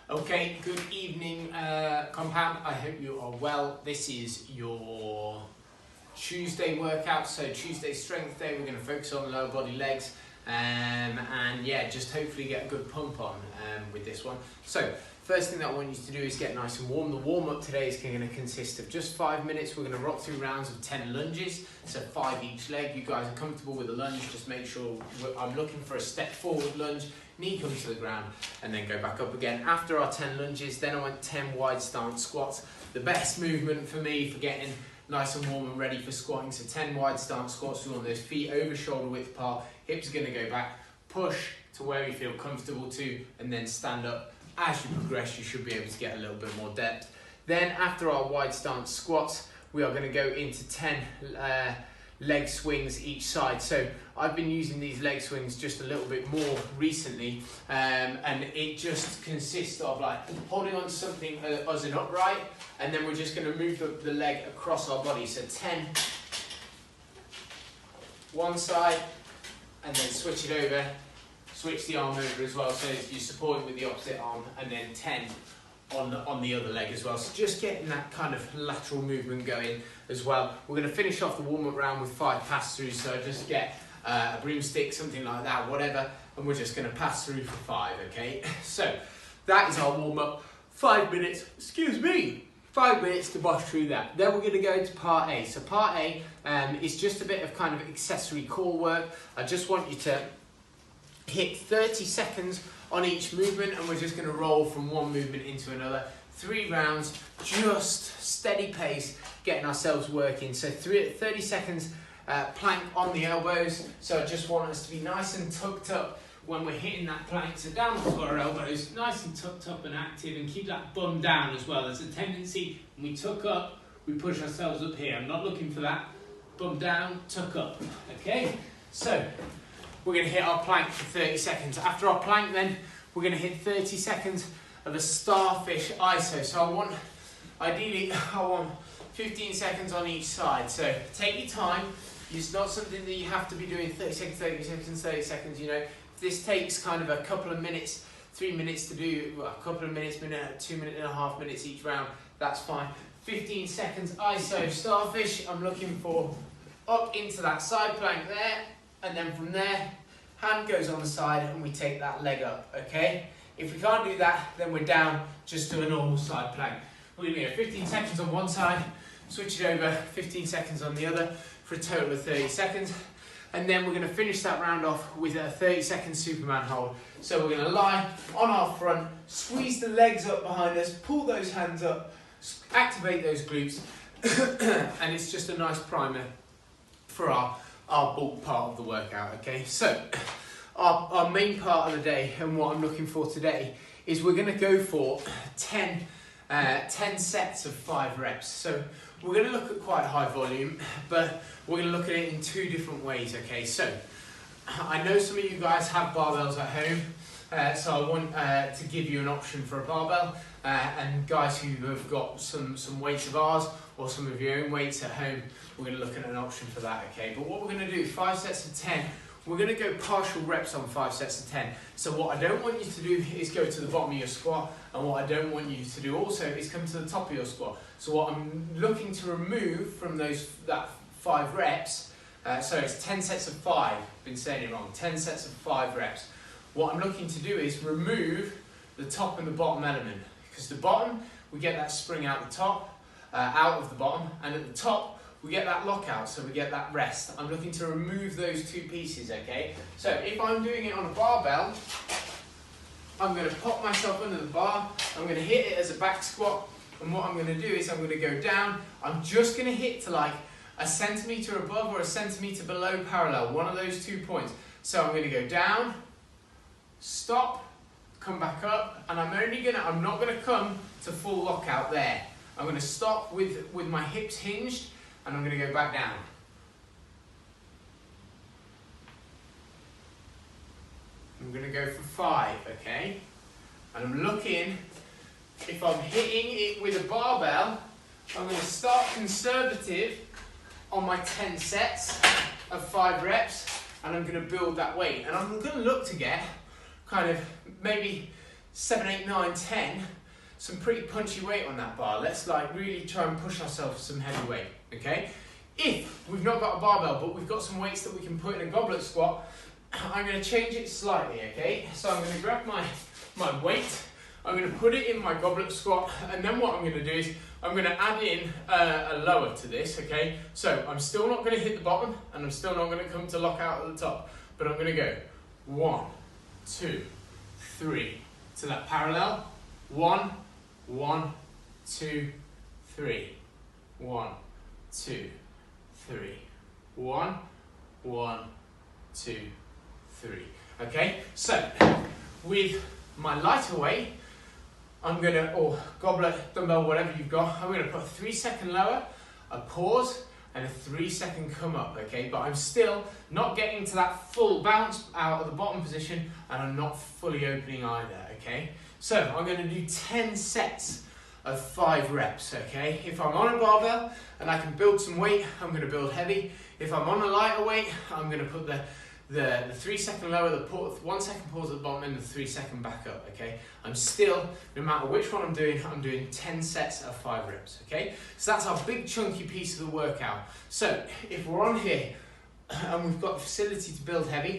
Okay, good evening, compound. I hope you are well. This is your Tuesday workout, so Tuesday strength day. We're going to focus on lower body legs, and yeah, just hopefully get a good pump on with this one. So first thing that I want you to do is get nice and warm. The warm up today is going to consist of just 5 minutes. We're going to rock through rounds of 10 lunges, so 5 each leg. You guys are comfortable with the lunge, just make sure I'm looking for a step forward lunge. Knee comes to the ground and then go back up again. After our 10 lunges, then I went 10 wide stance squats. The best movement for me for getting nice and warm and ready for squatting. So 10 wide stance squats. We want those feet over shoulder width apart. Hips are going to go back. Push to where you feel comfortable to, and then stand up. As you progress, you should be able to get a little bit more depth. Then after our wide stance squats, we are going to go into 10 leg swings each side. So I've been using these leg swings just a little bit more recently, and it just consists of like holding on to something as an upright, and then we're just going to move the leg across our body. So 10 one side, and then switch it over, switch the arm over as well, so you support it with the opposite arm, and then 10 on the other leg as well. So just getting that kind of lateral movement going as well. We're going to finish off the warm-up round with 5 pass-throughs, so just get a broomstick, something like that, whatever, and we're just going to pass through for 5, okay? So that is our warm-up. 5 minutes, 5 minutes to bosh through that. Then we're going to go to part A. So part A is just a bit of kind of accessory core work. I just want you to hit 30 seconds on each movement, and we're just going to roll from one movement into another. 3 rounds, just steady pace, getting ourselves working. So 30 seconds plank on the elbows. So I just want us to be nice and tucked up when we're hitting that plank. So down to our elbows, nice and tucked up and active, and keep that bum down as well. There's a tendency when we tuck up, we push ourselves up here. I'm not looking for that. Bum down, tuck up. Okay, so we're going to hit our plank for 30 seconds. After our plank, then we're going to hit 30 seconds of a starfish ISO. So ideally I want 15 seconds on each side. So take your time. It's not something that you have to be doing 30 seconds, 30 seconds, 30 seconds, you know. This takes kind of a couple of minutes, 3 minutes to do, well, a couple of minutes, 2.5 minutes each round, that's fine. 15 seconds ISO starfish. I'm looking for up into that side plank there, and then from there, hand goes on the side and we take that leg up, okay? If we can't do that, then we're down just to a normal side plank. We're going to go 15 seconds on one side, switch it over, 15 seconds on the other for a total of 30 seconds. And then we're going to finish that round off with a 30-second Superman hold. So we're going to lie on our front, squeeze the legs up behind us, pull those hands up, activate those glutes, and it's just a nice primer for our bulk part of the workout, okay? So our main part of the day, and what I'm looking for today, is we're going to go for 10 sets of 5 reps. So we're going to look at quite high volume, but we're going to look at it in 2 different ways, okay? So I know some of you guys have barbells at home, so I want to give you an option for a barbell, and guys who have got some weights of ours or some of your own weights at home, we're going to look at an option for that, okay? But what we're going to do, 5 sets of 10, we're going to go partial reps on 5 sets of 10. So what I don't want you to do is go to the bottom of your squat, and what I don't want you to do also is come to the top of your squat. So what I'm looking to remove from that 5 reps, so it's 10 sets of 5, been saying it wrong, 10 sets of 5 reps. What I'm looking to do is remove the top and the bottom element, because the bottom, we get that spring out the top, out of the bottom, and at the top, we get that lockout, so we get that rest. I'm looking to remove those 2 pieces, okay? So if I'm doing it on a barbell, I'm going to pop myself under the bar, I'm going to hit it as a back squat, and what I'm going to do is I'm going to go down, I'm just going to hit to like a centimetre above or a centimetre below parallel, one of those 2 points. So I'm going to go down, stop, come back up, and I'm not going to come to full lockout there. I'm going to stop with my hips hinged, and I'm going to go back down. I'm going to go for 5, okay? And I'm looking, if I'm hitting it with a barbell, I'm going to start conservative on my 10 sets of 5 reps, and I'm going to build that weight. And I'm going to look to get kind of maybe 7, 8, 9, 10, some pretty punchy weight on that bar. Let's like really try and push ourselves some heavy weight, okay? If we've not got a barbell, but we've got some weights that we can put in a goblet squat, I'm going to change it slightly, okay? So I'm going to grab my weight, I'm going to put it in my goblet squat, and then what I'm going to do is I'm going to add in a lower to this, okay? So I'm still not going to hit the bottom, and I'm still not going to come to lock out at the top, but I'm going to go 1, 2, 3 to that parallel. 1, 1, 2, 3. 1, 2, 3. 1, 1, 2, 3. Okay, so with my lighter weight, I'm gonna, or goblet, dumbbell, whatever you've got, I'm gonna put a 3-second lower, a pause, and a 3-second come up, okay? But I'm still not getting to that full bounce out of the bottom position, and I'm not fully opening either, okay? So I'm gonna do 10 sets of 5 reps, okay? If I'm on a barbell and I can build some weight, I'm gonna build heavy. If I'm on a lighter weight, I'm gonna put the 3-second lower, the 1-second pause at the bottom, and the 3-second back up, okay? I'm still, no matter which one I'm doing 10 sets of 5 reps, okay? So that's our big chunky piece of the workout. So if we're on here and we've got the facility to build heavy,